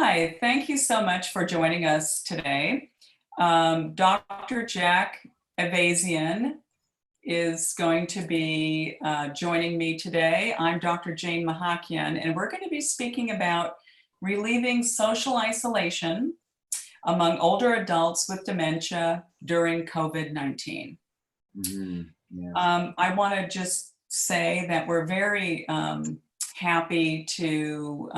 Hi, thank you so much for joining us today. Dr. Jack Ayvazian is going to be joining me today. I'm Dr. Jane Mahakian, and we're going to be speaking about relieving social isolation among older adults with dementia during COVID-19. I want to just say that we're very happy to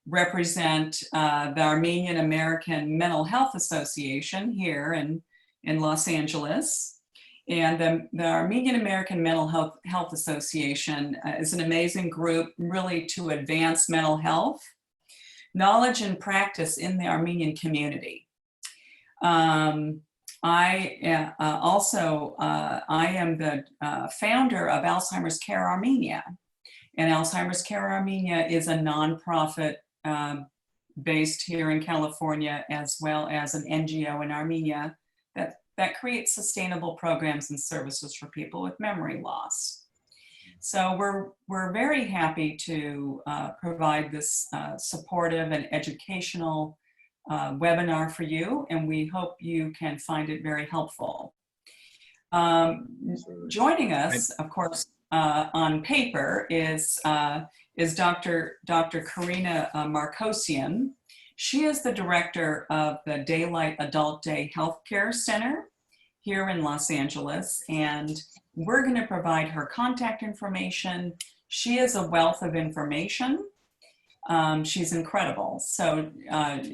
represent the Armenian American Mental Health Association here in Los Angeles. And the Armenian American Mental Health Association is an amazing group really to advance mental health, knowledge and practice in the Armenian community. I am the founder of Alzheimer's Care Armenia. And Alzheimer's Care Armenia is a nonprofit based here in California, as well as an NGO in Armenia that creates sustainable programs and services for people with memory loss. So we're very happy to provide this supportive and educational webinar for you, and we hope you can find it very helpful. Joining us, of course, on paper is Dr. Karina Markosian. She is the director of the Daylight Adult Day Healthcare Center here in Los Angeles, and we're going to provide her contact information. She is a wealth of information. She's incredible. So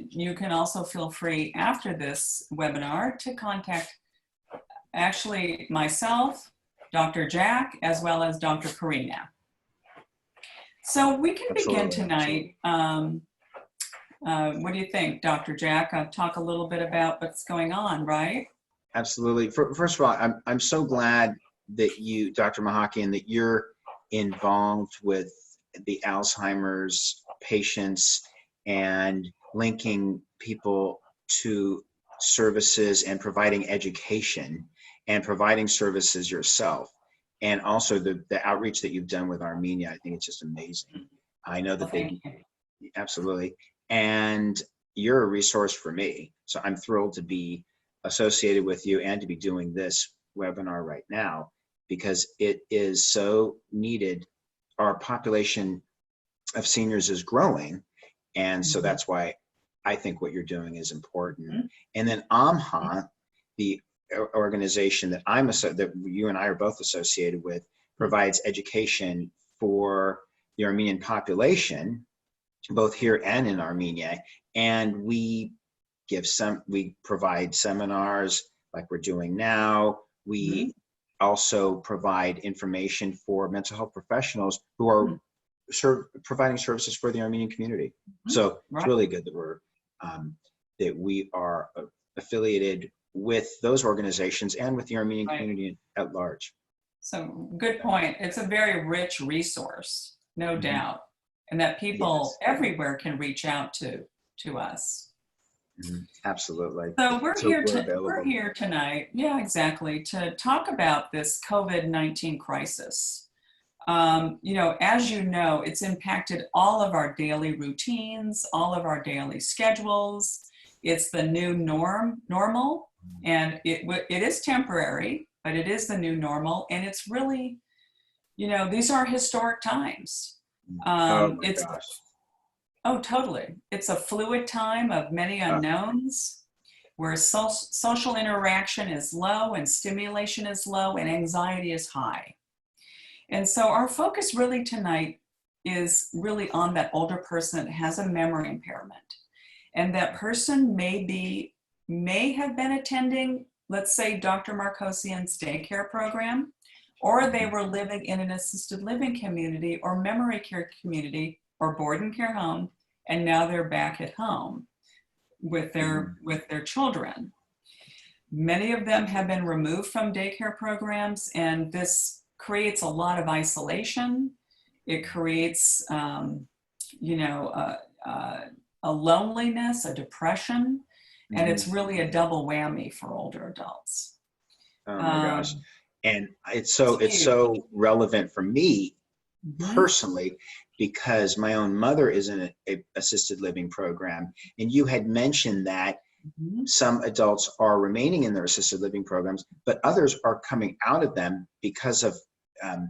you can also feel free after this webinar to contact actually myself, Dr. Jack, as well as Dr. Karina. So we can begin tonight. What do you think, Dr. Jack? I'll talk a little bit about what's going on, right? Absolutely. First of all, I'm so glad that you, Dr. Mahakian, that you're involved with the Alzheimer's patients and linking people to services and providing education and providing services yourself. And also the outreach that you've done with Armenia, I think it's just amazing. I know that absolutely. And you're a resource for me. So I'm thrilled to be associated with you and to be doing this webinar right now, because it is so needed. Our population of seniors is growing. And so that's why I think what you're doing is important. And then AMHA, the organization that that you and I are both associated with, provides education for the Armenian population, both here and in Armenia. And we provide seminars like we're doing now. We also provide information for mental health professionals who are providing services for the Armenian community. So it's really good that we are affiliated with those organizations and with the Armenian community at large. So good point. It's a very rich resource, no doubt, and that people everywhere can reach out to us. Absolutely. So we're here tonight, exactly, to talk about this COVID-19 crisis. As you know, it's impacted all of our daily routines, all of our daily schedules. It's the new normal, and it is temporary, but it is the new normal, and it's really, these are historic times. Oh, totally. It's a fluid time of many unknowns, where social interaction is low and stimulation is low and anxiety is high. And so our focus really tonight is really on that older person that has a memory impairment. And that person may have been attending, let's say, Dr. Markosian's daycare program, or they were living in an assisted living community or memory care community or board and care home, and now they're back at home with their children. Many of them have been removed from daycare programs, and this creates a lot of isolation. It creates, a loneliness, a depression, and it's really a double whammy for older adults. Oh my gosh. And it's so relevant for me personally, because my own mother is in a assisted living program, and you had mentioned that Mhm. some adults are remaining in their assisted living programs, but others are coming out of them because of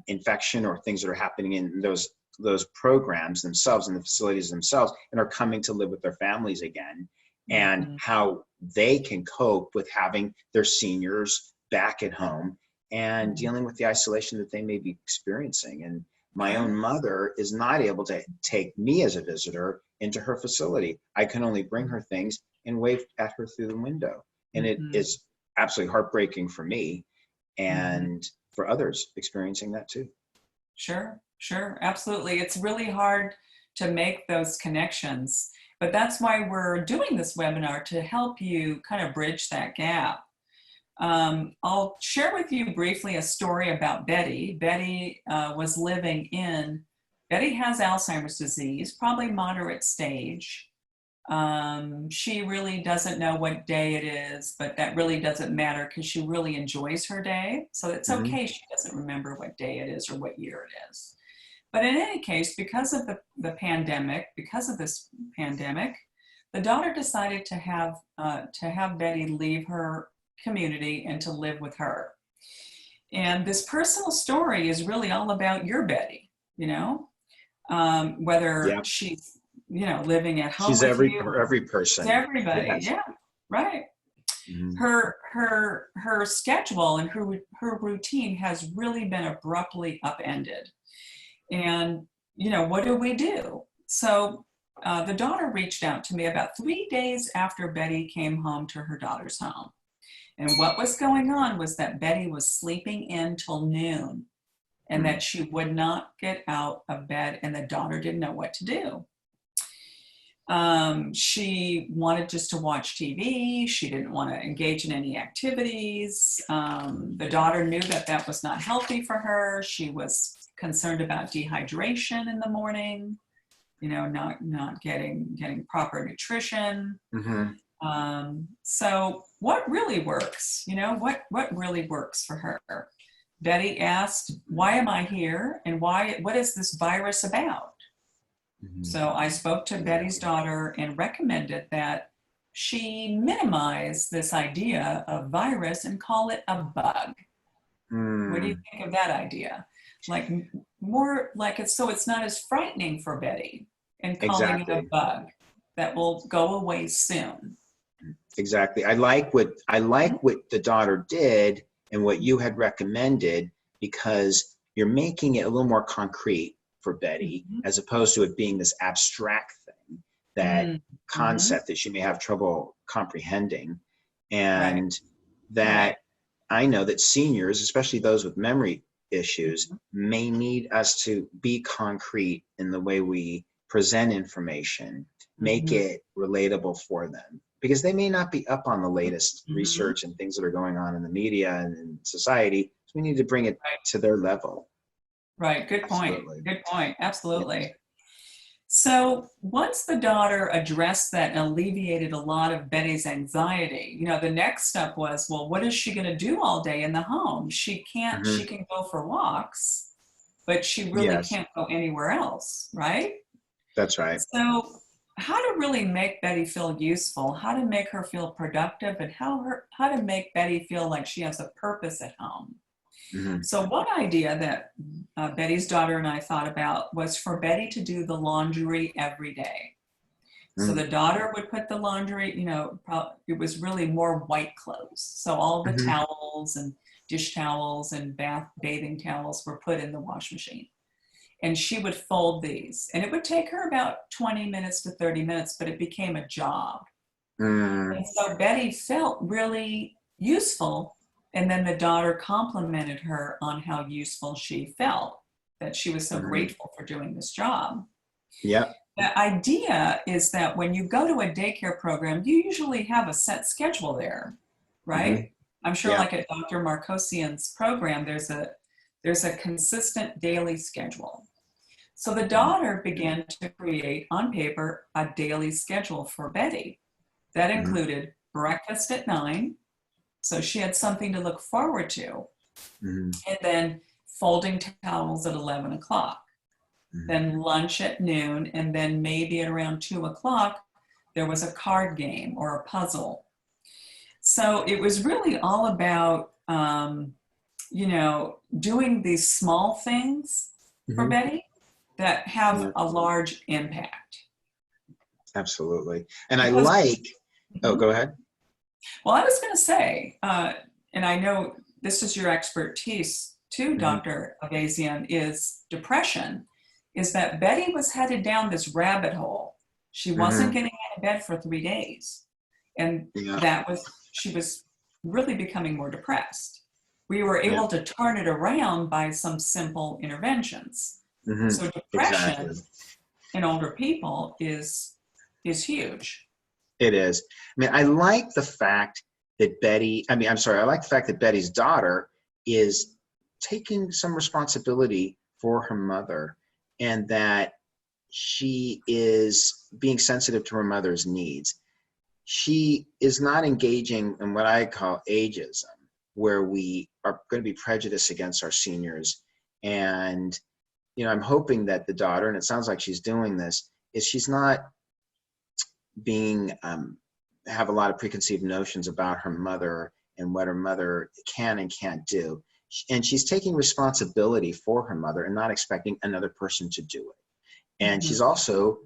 infection or things that are happening in those programs themselves, in the facilities themselves, and are coming to live with their families again, and Mhm. how they can cope with having their seniors back at home and Mhm. dealing with the isolation that they may be experiencing. And my own Sure. mother is not able to take me as a visitor into her facility. I can only bring her things and wave at her through the window. And it Mhm. is absolutely heartbreaking for me Mhm. and for others experiencing that too. Sure, sure, absolutely. It's really hard to make those connections, but that's why we're doing this webinar to help you kind of bridge that gap. I'll share with you briefly a story about Betty. Betty Betty has Alzheimer's disease, probably moderate stage. She really doesn't know what day it is, but that really doesn't matter because she really enjoys her day. So it's Hmm. okay she doesn't remember what day it is or what year it is. But in any case, because of the pandemic, because of this pandemic, the daughter decided to have Betty leave her community and to live with her. And this personal story is really all about your Betty, you know, whether Yeah, she's, living at home she's with every you, every it's person. everybody. Yes. Yeah, right. Hmm. Her schedule and her routine has really been abruptly upended. And, what do we do? So the daughter reached out to me about 3 days after Betty came home to her daughter's home. And what was going on was that Betty was sleeping in till noon and that she would not get out of bed, and the daughter didn't know what to do. She wanted just to watch TV. She didn't want to engage in any activities. The daughter knew that that was not healthy for her. She was concerned about dehydration in the morning, not getting proper nutrition. Hmm. So what really works? What really works for her? Betty asked, "Why am I here? And what is this virus about?" Hmm. So I spoke to Betty's daughter and recommended that she minimize this idea of virus and call it a bug. What do you Mm, think of that idea? Like more like it's so it's not as frightening for Betty and calling it a exactly. bug that will go away soon. Exactly. I like what the daughter did and what you had recommended, because you're making it a little more concrete for Betty, Mhm. as opposed to it being this abstract thing, that Mhm. concept that she may have trouble comprehending. Right, And right. that I know that seniors, especially those with memory issues, Mhm. may need us to be concrete in the way we present information, make Mhm. it relatable for them, because they may not be up on the latest Mhm. research and things that are going on in the media and in society. So we need to bring it Right, to their level. right. Good point. Absolutely. Good point. Yeah. Absolutely. So once the daughter addressed that and alleviated a lot of Betty's anxiety, the next step was, well, what is she going to do all day in the home? She Hmm. can go for walks, but she really Yes, can't go anywhere else, right? that's right. So how to really make Betty feel useful, how to make her feel productive, and how to make Betty feel like she has a purpose at home. Hmm. So one idea that Betty's daughter and I thought about was for Betty to do the laundry every day. So the daughter would put the laundry, it was really more white clothes. So all the Hmm. towels and dish towels and bathing towels were put in the wash machine. And she would fold these. And it would take her about 20 minutes to 30 minutes, but it became a job. Mm, And so Betty felt really useful. And then the daughter complimented her on how useful she felt, that she was so hmm. grateful for doing this job. Yep. The idea is that when you go to a daycare program, you usually have a set schedule there, Hmm. right? I'm sure Yeah. like at Dr. Markosian's program, there's a consistent daily schedule. So the Hmm. daughter began to create on paper a daily schedule for Betty. That Hmm. included breakfast at 9, so she had something to look forward to, Hmm. and then folding towels at 11 o'clock. then lunch at noon, and then maybe at around 2 o'clock, there was a card game or a puzzle. So it was really all about, doing these small things for Mhm. Betty that have Yeah, a large impact. absolutely. And I Because, like, oh, Mhm. go ahead. Well, I was going to say, and I know this is your expertise too, Mhm. Dr. Ayvazian, is depression, is that Betty was headed down this rabbit hole. She wasn't Mhm. getting out of bed for 3 days. And Yeah, she was really becoming more depressed. We were yeah. able to turn it around by some simple interventions. Mhm. So depression Exactly. in older people is huge. It is. I mean, I like the fact that I like the fact that Betty's daughter is taking some responsibility for her mother, and that she is being sensitive to her mother's needs. She is not engaging in what I call ageism, where we are going to be prejudiced against our seniors. And, I'm hoping that the daughter, and it sounds like she's doing this, is she's not being have a lot of preconceived notions about her mother and what her mother can and can't do. And she's taking responsibility for her mother and not expecting another person to do it. And Mhm. she's also,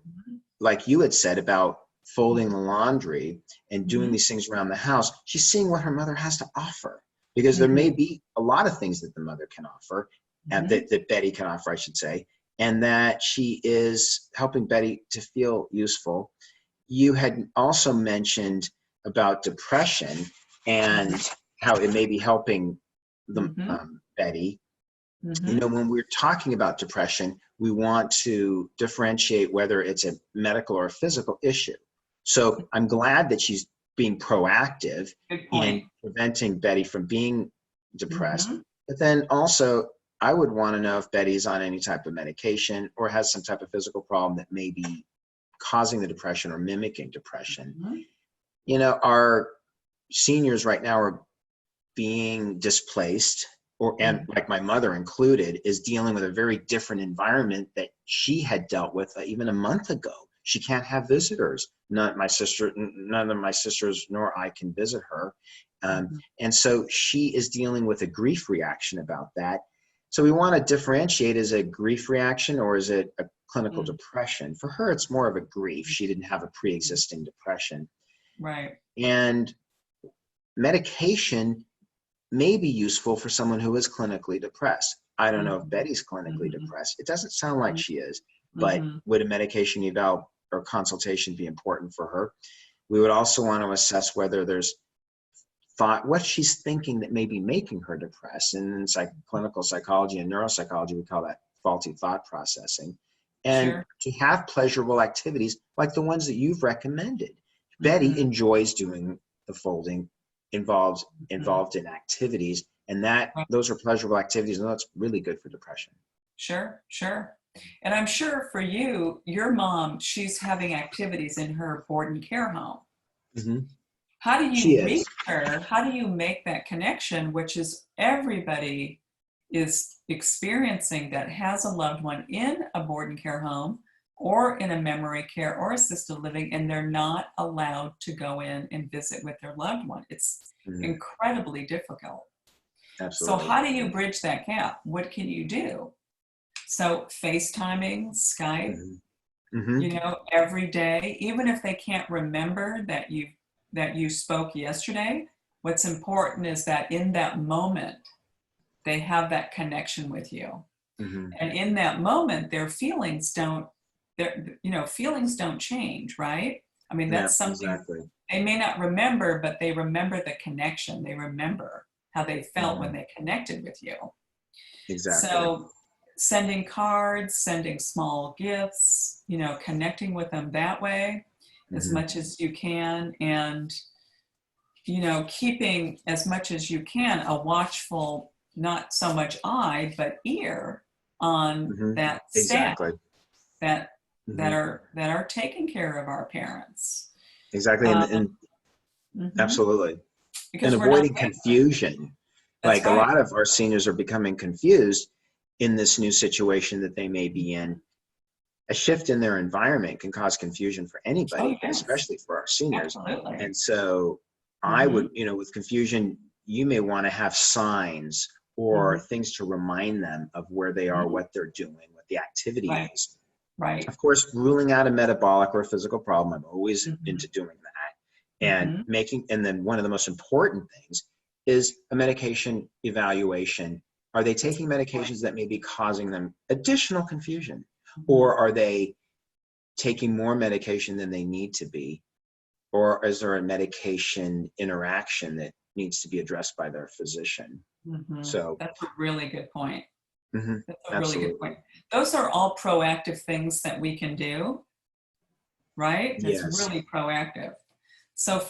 like you had said about folding the laundry and doing Mhm. these things around the house, she's seeing what her mother has to offer, because there may Mhm. be a lot of things that the mother can offer, and Mhm. that Betty can offer, I should say, and that she is helping Betty to feel useful. You had also mentioned about depression Mhm. and how it may be helping the Mhm. Betty. Mhm. When we're talking about depression, we want to differentiate whether it's a medical or a physical issue. So I'm glad that she's being proactive Good in point. preventing Betty from being depressed. Mhm. But then also, I would want to know if Betty's on any type of medication or has some type of physical problem that may be causing the depression or mimicking depression. Mhm. Our seniors right now are being displaced, and Mhm. like my mother included, is dealing with a very different environment that she had dealt with even a month ago. She can't have visitors. None of my sisters nor I can visit her. Mhm. And so she is dealing with a grief reaction about that. So we want to differentiate, is it a grief reaction or is it a clinical Mhm. depression? For her, it's more of a grief. She didn't have a pre-existing depression. Right. And medication may be useful for someone who is clinically depressed. I don't know if Mhm. Betty's clinically Mhm. depressed. It doesn't sound like Mhm. she is, but Mhm. would a medication eval or consultation be important for her? We would also want to assess whether there's what she's thinking that may be making her depressed. And in clinical psychology and neuropsychology, we call that faulty thought processing. And Sure. to have pleasurable activities like the ones that you've recommended. Betty Mhm. enjoys doing the folding, Mhm. involved in activities, and that Right. those are pleasurable activities, and that's really good for depression. Sure. Sure. And I'm sure for you, your mom, she's having activities in her board and care home. Hmm. How do She you is. reach her? How do you make that connection, which is everybody is experiencing that has a loved one in a board and care home or in a memory care or assisted living, and they're not allowed to go in and visit with their loved one. It's Mhm. incredibly difficult. So Absolutely. how do you bridge that gap? What can you do? So FaceTiming, Skype, Hmm. Hmm. every day, even if they can't remember that you spoke yesterday, what's important is that in that moment, they have that connection with you. Hmm. And in that moment, feelings don't change, right? I mean, Yeah, that's something exactly. they may not remember, but they remember the connection. They remember how they felt when Hmm. they connected with you. Exactly. So sending cards, sending small gifts, connecting with them that way as Hmm. much as you can, and keeping as much as you can a watchful, not so much eye, but ear on Hmm. that staff Exactly. that that Hmm. are that are taking care of our parents. Exactly. Um, And mhm, absolutely. And because we're not avoiding paper. confusion. That's Like a right. lot of our seniors are becoming confused in this new situation that they may be in. a shift in their environment can cause confusion for Oh, anybody, but yes, especially for our seniors. absolutely. And so I would, with confusion, you may want to have signs or things to remind them of where they are, what they're doing, what the activity Right, is. right. Of course, ruling out a metabolic or physical problem, I'm always into doing that. And and then one of the most important things is a medication evaluation. Are they taking medications that may be causing them additional confusion? Or are they taking more medication than they need to be? Or is there a medication interaction that needs to be addressed by their physician? So, That's a really good point. That's a really good absolutely. point. Those are all proactive things that we can do, right? It's Yes. really proactive. So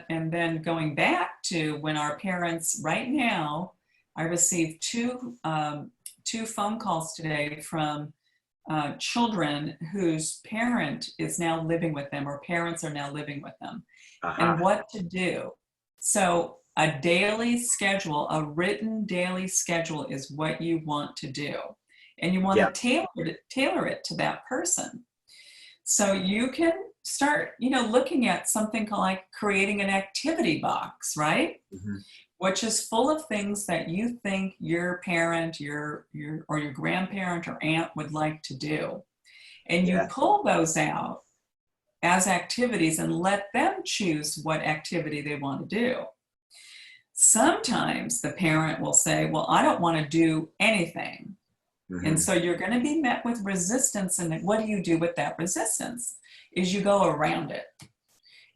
and then going back to when our parents, right now, I received two phone calls today from children whose parent is now living with them, or parents are now living with them, and what to do. So a daily schedule, a written daily schedule is what you want to do. And you want to tailor it to that person. So you can start, looking at something like creating an activity box, right? Which is full of things that you think your parent, your or your grandparent or aunt would like to do. And you pull those out as activities and let them choose what activity they want to do. Sometimes the parent will say, well, I don't want to do anything. And so you're going to be met with resistance. And what do you do with that resistance? Is you go around it.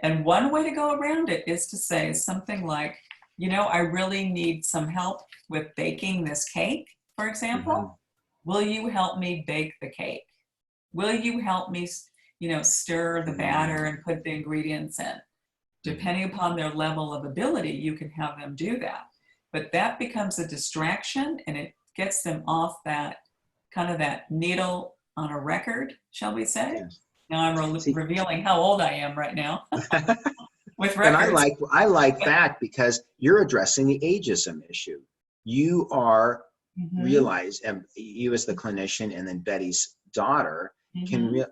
And one way to go around it is to say something like, I really need some help with baking this cake, for example. Will you help me bake the cake? Will you help me, stir the batter and put the ingredients in? Depending upon their level of ability, you can have them do that. But that becomes a distraction, and it gets them off that kind of that needle on a record, shall we say? Yes. Now I'm revealing how old I am right now with records. And I like that because you're addressing the ageism issue. You are realize, and you as the clinician, and then Betty's daughter can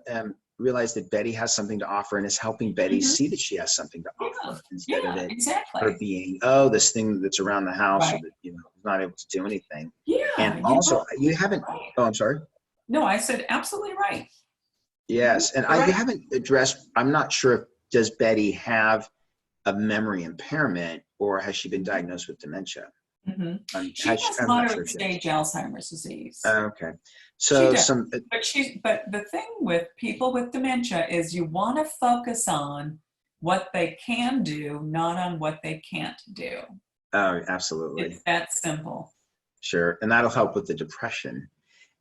realize that Betty has something to offer, and is helping Betty see that she has something to offer, instead of it her being, this thing that's around the house, or that not able to do anything. And also, you haven't. Oh, I'm sorry. No, I said absolutely right. Yes, and you haven't addressed. I'm not sure if does Betty have a memory impairment, or has she been diagnosed with dementia? She has moderate stage Alzheimer's disease. Okay, so but the thing with people with dementia is you want to focus on what they can do, not on what they can't do. Oh, absolutely. It's that simple. Sure, and that'll help with the depression.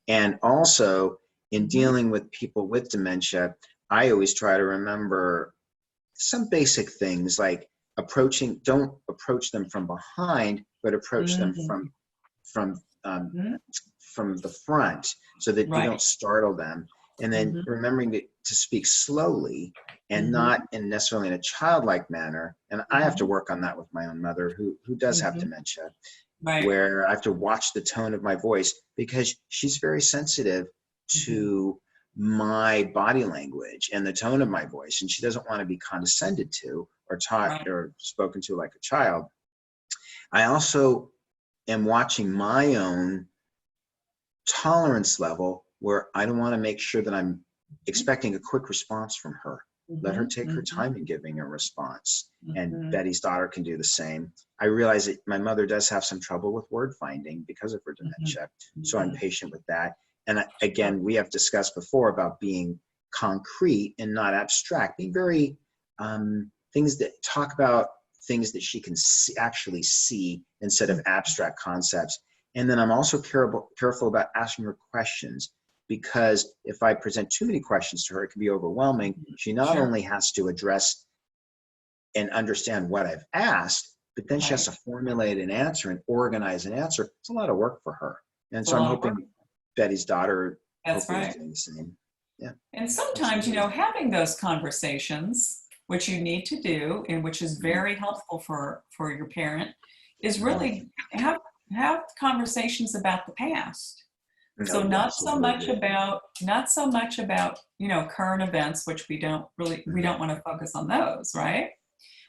And also, in dealing with people with dementia, I always try to remember some basic things like don't approach them from behind, but approach them from the front, so that you don't startle them. And then remembering to speak slowly, and not necessarily in a childlike manner. And I have to work on that with my own mother, who does have dementia, where I have to watch the tone of my voice, because she's very sensitive to my body language and the tone of my voice, and she doesn't want to be condescended to or taught or spoken to like a child. I also am watching my own tolerance level, where I don't want to make sure that I'm expecting a quick response from her. Let her take her time in giving a response. And Betty's daughter can do the same. I realize that my mother does have some trouble with word finding because of her dementia. So I'm patient with that. And again, we have discussed before about being concrete and not abstract, being very things that talk about things that she can actually see, instead of abstract concepts. And then I'm also careful about asking her questions, because if I present too many questions to her, it can be overwhelming. She not only has to address and understand what I've asked, but then she has to formulate an answer and organize an answer. It's a lot of work for her. And so I'm hoping Betty's daughter is doing the same. Yeah. And sometimes, having those conversations, which you need to do, and which is very helpful for your parent, is really have conversations about the past. So Oh, not yes, so much absolutely. about, current events, which we don't Mhm. want to focus on those, right?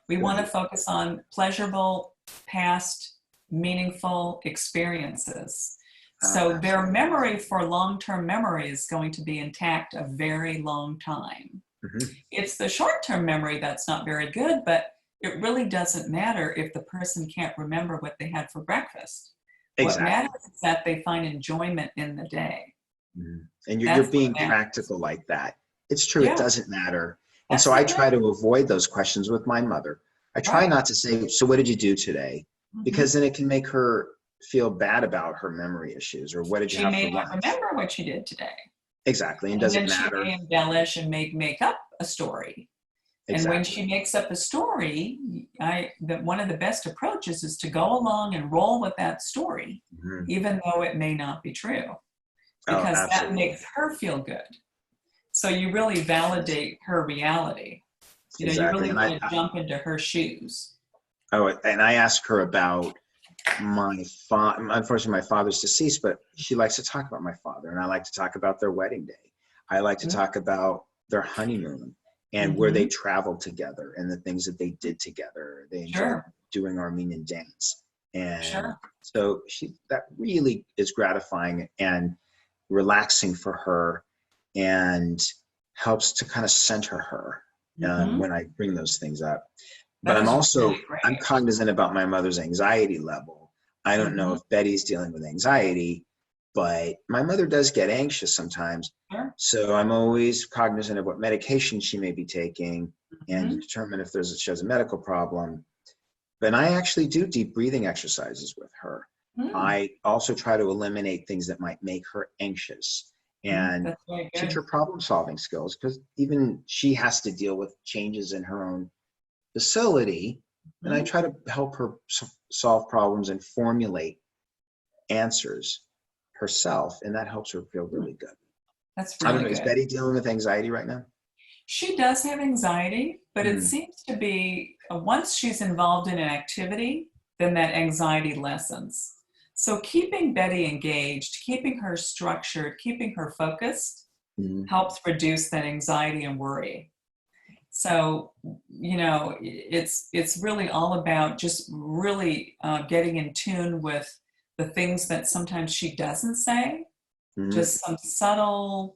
We want to Right. focus on pleasurable, past, meaningful experiences. So their Absolutely. memory for long-term memory is going to be intact a very long time. Mhm. It's the short-term memory that's not very good, but it really doesn't matter if the person can't remember what they had for breakfast. What Exactly. matters is that they find enjoyment in the day. Mhm. And you're That's what being matters. practical like that. It's true, it Yeah, doesn't matter. And that's so I what try matters. to avoid those questions with my mother. I try Right. not to say, "So what did you do today?" Hmm. Because then it can make her feel bad about her memory issues, or "What did you She have may for not lunch?" remember what she did today. Exactly, and And does it then she may matter? embellish and make up a story. And when Exactly. she makes up a story, one of the best approaches is to go along and roll with that story, Mhm. even though it may not be true, Oh, because that absolutely. makes her feel good. So you really Yes, validate her reality. You exactly. really And want to jump into her shoes. and I ask her about my father. Unfortunately, my father's deceased, but she likes to talk about my father, and I like to talk about their wedding day. I like to talk about their honeymoon and where they Mm-hmm. traveled together and the things that they did together. They enjoyed Sure, doing Armenian dance, and sure. so that really is gratifying and relaxing for her, and helps to kind of center her Mm-hmm. when I bring those things up. But That I'm is also really great. I'm cognizant about my mother's anxiety level. I don't know Mm-hmm. if Betty's dealing with anxiety, but my mother does get anxious sometimes. Sure. So I'm always cognizant of what medication she may be taking and to Mm-hmm. determine if she has a medical problem. But I actually do deep breathing exercises with her. Mm-hmm. I also try to eliminate things that might make her anxious and That's very teach her good. problem solving skills, because even she has to deal with changes in her own facility, and I Mm-hmm. try to help her solve problems and formulate answers herself, and that helps her feel really good. That's I don't really know, is good. Betty dealing with anxiety right now? She does have anxiety, but it Mm, seems to be once she's involved in an activity, then that anxiety lessens. So keeping Betty engaged, keeping her structured, keeping her focused mm, helps reduce that anxiety and worry. So, it's really all about just really getting in tune with the things that sometimes she doesn't say, mm. just some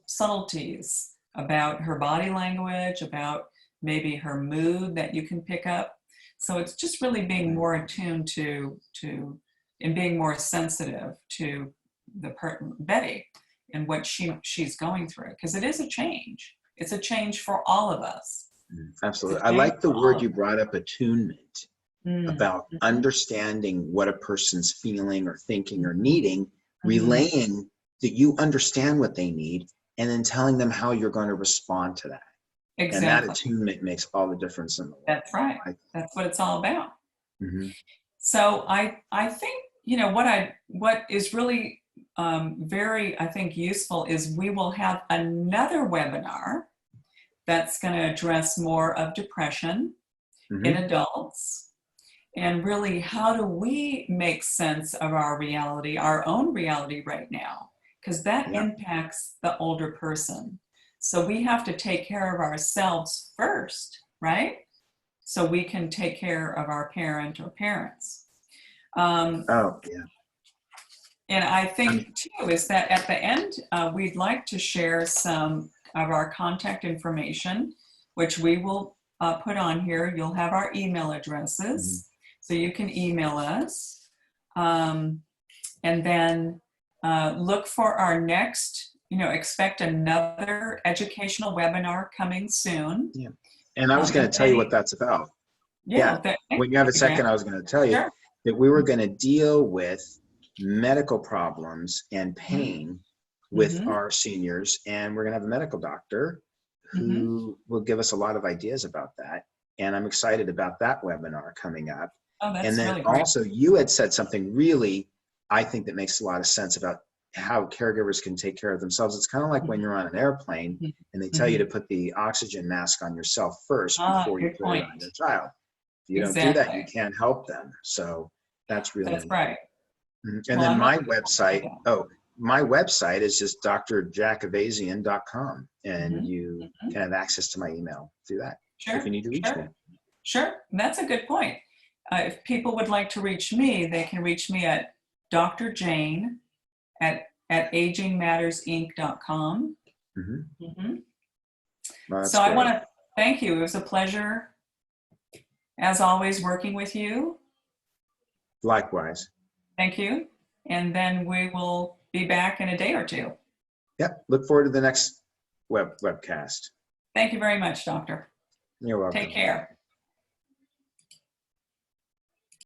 subtleties about her body language, about maybe her mood that you can pick up. So it's just really being more attuned to and being more sensitive to Betty and what she's going through, because it is a change. It's a change for all of us. It's a Absolutely. I change like the for all word of you us. brought up, attunement, Mm. about Mhm. understanding what a person's feeling or thinking or Mhm. needing, Mhm. relaying that you understand what they need, and then telling them how you're going to respond to that. And that Exactly. attunement makes all the difference in the world. That's right. That's what it's all about. Mhm. So I think what is really very I think useful is we will have another webinar that's going to address more of depression in Mhm. adults, and really how do we make sense of our reality, our own reality right now, because that Yeah. impacts the older person. So we have to take care of ourselves first, right? So we can take care of our parent or parents. Um, Oh, yeah. and I I'm, think too is that at the end, we'd like to share some of our contact information, which we will put on here. You'll have our email mhm. addresses, so you can email us. Um, and then look for our next, expect another educational webinar coming soon. Yeah. And I was going And to tell you what Betty, that's about. yeah, Yeah. thank When you have a you, Grant. second, I was going to tell you Sure. that we were going to deal with medical problems and Mm-hmm. pain with Mm-hmm. our seniors, and we're going to have a medical doctor Mm-hmm. who will give us a lot of ideas about that. And I'm excited about that webinar coming up. Oh, And that's then really great. also, you had said something really, I think, that makes a lot of sense about how caregivers can take care of themselves. It's kind of like when you're on an airplane and they tell you Mm-hmm. to put the oxygen mask on yourself first Ah, before you good put it point. on your child. If you don't do that, you Exactly. can't help them. So that's That's really. right. And Well, then I'm my really grateful for website, that. oh, my website is just drjackavazian.com, and you can have access to my email through that if you need to reach me. Sure, that's a good point. If people would like to reach me, they can reach me at Dr. Jane at agingmattersinc.com. Well, So I want to thank you. It was a pleasure, as always, working with you. Likewise. Thank you. And then we will be back in a day or two. Yep. Look forward to the next webcast. Thank you very much, Doctor. You're welcome. Take care.